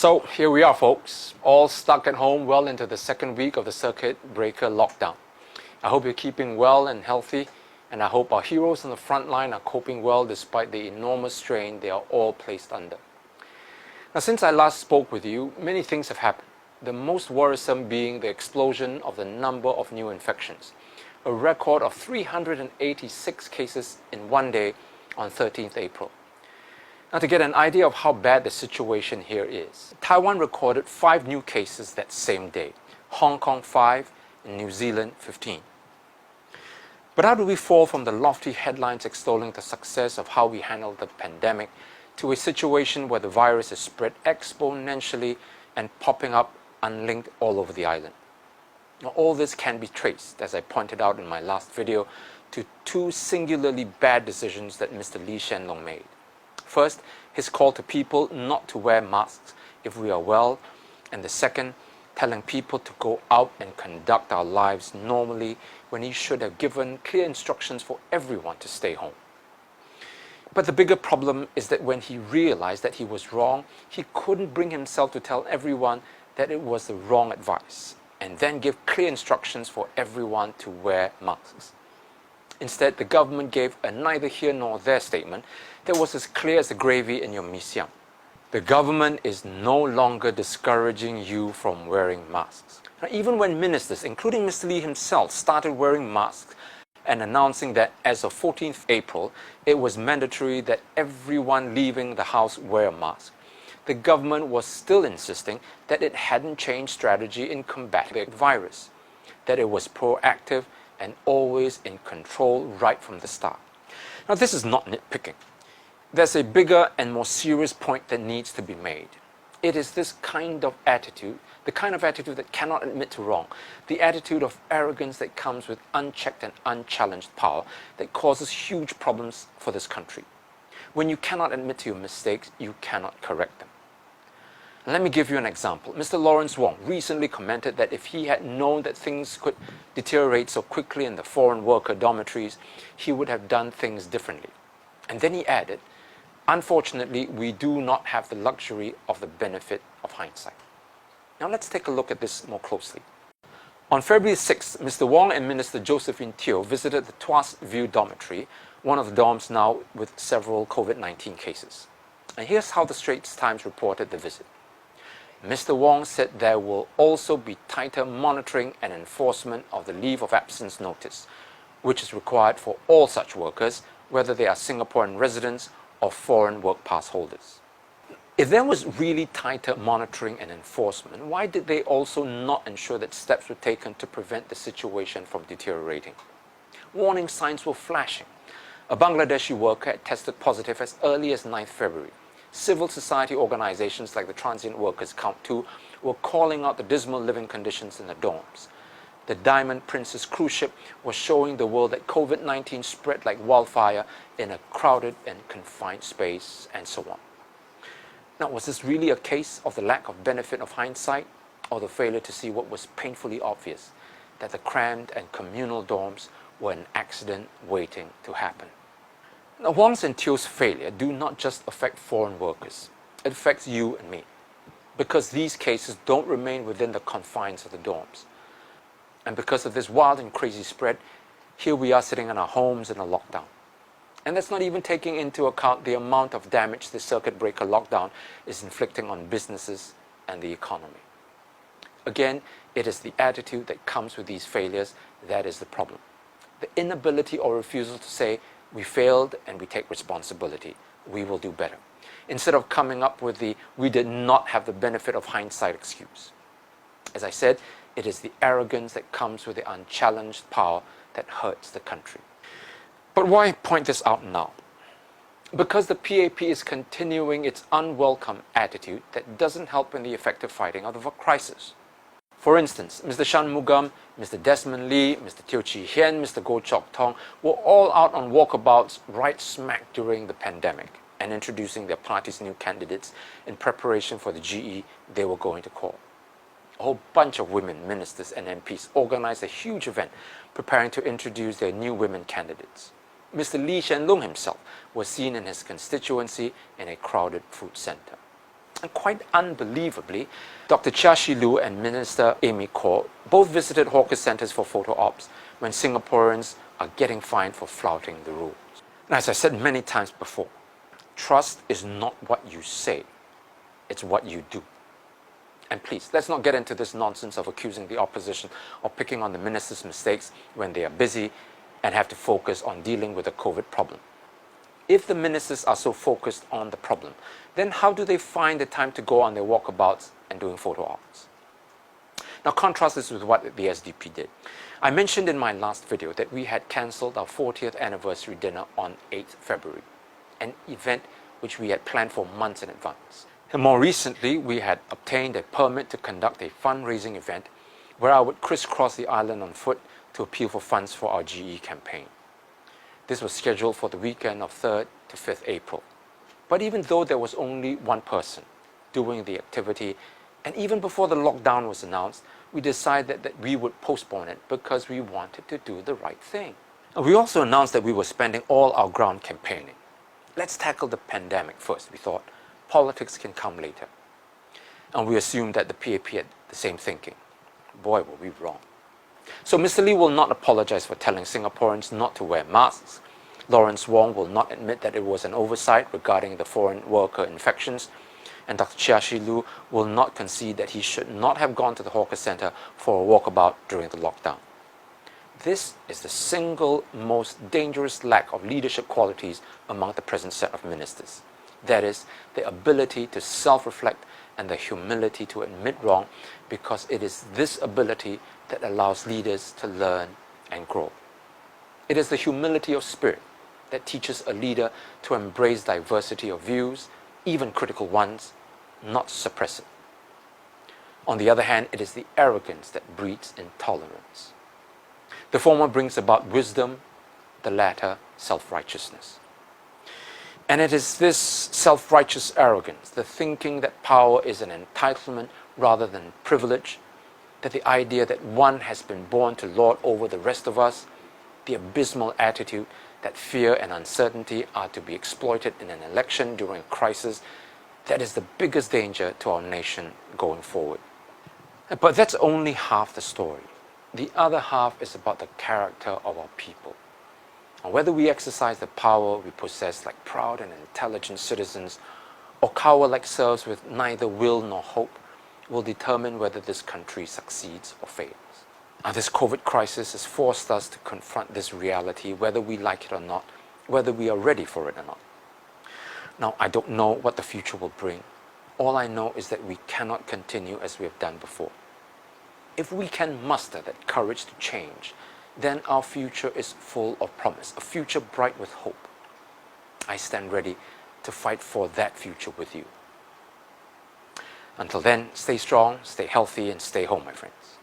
So here we are, folks, all stuck at home well into the second week of the circuit breaker lockdown. I hope you're keeping well and healthy, and I hope our heroes on the front line are coping well despite the enormous strain they are all placed under. Now, since I last spoke with you, many things have happened, the most worrisome being the explosion of the number of new infections, a record of 386 cases in one day on 13th April. Now, to get an idea of how bad the situation here is, Taiwan recorded 5 new cases that same day, Hong Kong 5, and New Zealand 15. But how do we fall from the lofty headlines extolling the success of how we handled the pandemic to a situation where the virus is spread exponentially and popping up unlinked all over the island? Now, all this can be traced, as I pointed out in my last video, to 2 singularly bad decisions that Mr. Lee Hsien Loong made. First, his call to people not to wear masks if we are well, and the second, telling people to go out and conduct our lives normally when he should have given clear instructions for everyone to stay home. But the bigger problem is that when he realized that he was wrong, he couldn't bring himself to tell everyone that it was the wrong advice, and then give clear instructions for everyone to wear masks. Instead, the government gave a neither here nor there statement that was as clear as the gravy in your mee siam. The government is no longer discouraging you from wearing masks. Now, even when ministers, including Mr. Lee himself, started wearing masks and announcing that as of 14th April, it was mandatory that everyone leaving the house wear a mask, the government was still insisting that it hadn't changed strategy in combating the virus, that it was proactive and always in control right from the start. Now, this is not nitpicking. There's a bigger and more serious point that needs to be made. It is this kind of attitude, the kind of attitude that cannot admit to wrong, the attitude of arrogance that comes with unchecked and unchallenged power that causes huge problems for this country. When you cannot admit to your mistakes, you cannot correct them. Let me give you an example. Mr. Lawrence Wong recently commented that if he had known that things could deteriorate so quickly in the foreign worker dormitories, he would have done things differently. And then he added, unfortunately, we do not have the luxury of the benefit of hindsight. Now let's take a look at this more closely. On February 6th, Mr. Wong and Minister Josephine Teo visited the Tuas View dormitory, one of the dorms now with several COVID-19 cases. And here's how the Straits Times reported the visit. Mr. Wong said there will also be tighter monitoring and enforcement of the leave of absence notice, which is required for all such workers, whether they are Singaporean residents or foreign work pass holders. If there was really tighter monitoring and enforcement, why did they also not ensure that steps were taken to prevent the situation from deteriorating? Warning signs were flashing. A Bangladeshi worker had tested positive as early as 9th February. Civil society organizations like the Transient Workers Count 2 were calling out the dismal living conditions in the dorms. The Diamond Princess cruise ship was showing the world that COVID-19 spread like wildfire in a crowded and confined space, and so on. Now, was this really a case of the lack of benefit of hindsight, or the failure to see what was painfully obvious, that the crammed and communal dorms were an accident waiting to happen? Now, Wong's and Teo's failure do not just affect foreign workers. It affects you and me, because these cases don't remain within the confines of the dorms. And because of this wild and crazy spread, here we are sitting in our homes in a lockdown. And that's not even taking into account the amount of damage the circuit breaker lockdown is inflicting on businesses and the economy. Again, it is the attitude that comes with these failures that is the problem. The inability or refusal to say, we failed and we take responsibility, we will do better, instead of coming up with the we did not have the benefit of hindsight excuse. As I said, it is the arrogance that comes with the unchallenged power that hurts the country. But why point this out now? Because the PAP is continuing its unwelcome attitude that doesn't help in the effective fighting of the crisis. For instance, Mr. Shanmugam, Mr. Desmond Lee, Mr. Teo Chee Hean, Mr. Goh Chok Tong were all out on walkabouts right smack during the pandemic and introducing their party's new candidates in preparation for the GE they were going to call. A whole bunch of women ministers and MPs organized a huge event preparing to introduce their new women candidates. Mr. Lee Hsien Loong himself was seen in his constituency in a crowded food center. And quite unbelievably, Dr. Chia Shi Lu and Minister Amy Khor both visited hawker centres for photo ops when Singaporeans are getting fined for flouting the rules. And as I said many times before, trust is not what you say, it's what you do. And please, let's not get into this nonsense of accusing the opposition or picking on the minister's mistakes when they are busy and have to focus on dealing with the COVID problem. If the ministers are so focused on the problem, then how do they find the time to go on their walkabouts and doing photo ops? Now contrast this with what the SDP did. I mentioned in my last video that we had cancelled our 40th anniversary dinner on 8th February, an event which we had planned for months in advance. And more recently, we had obtained a permit to conduct a fundraising event where I would crisscross the island on foot to appeal for funds for our GE campaign. This was scheduled for the weekend of 3rd to 5th April. But even though there was only one person doing the activity, and even before the lockdown was announced, we decided that we would postpone it because we wanted to do the right thing. And we also announced that we were spending all our ground campaigning. Let's tackle the pandemic first, we thought. Politics can come later. And we assumed that the PAP had the same thinking. Boy, were we wrong. So Mr. Lee will not apologize for telling Singaporeans not to wear masks. Lawrence Wong will not admit that it was an oversight regarding the foreign worker infections. And Dr. Chia Shi Lu will not concede that he should not have gone to the hawker centre for a walkabout during the lockdown. This is the single most dangerous lack of leadership qualities among the present set of ministers. That is, the ability to self-reflect and the humility to admit wrong, because it is this ability that allows leaders to learn and grow. It is the humility of spirit that teaches a leader to embrace diversity of views, even critical ones, not suppress it. On the other hand, it is the arrogance that breeds intolerance. The former brings about wisdom, the latter self-righteousness. And it is this self-righteous arrogance, the thinking that power is an entitlement rather than privilege, that the idea that one has been born to lord over the rest of us, the abysmal attitude that fear and uncertainty are to be exploited in an election during a crisis, that is the biggest danger to our nation going forward. But that's only half the story. The other half is about the character of our people. And whether we exercise the power we possess like proud and intelligent citizens, or cower like serfs with neither will nor hope, will determine whether this country succeeds or fails. Now, this COVID crisis has forced us to confront this reality, whether we like it or not, whether we are ready for it or not. Now, I don't know what the future will bring. All I know is that we cannot continue as we have done before. If we can muster that courage to change, then our future is full of promise, a future bright with hope. I stand ready to fight for that future with you. Until then, stay strong, stay healthy, and stay home, my friends.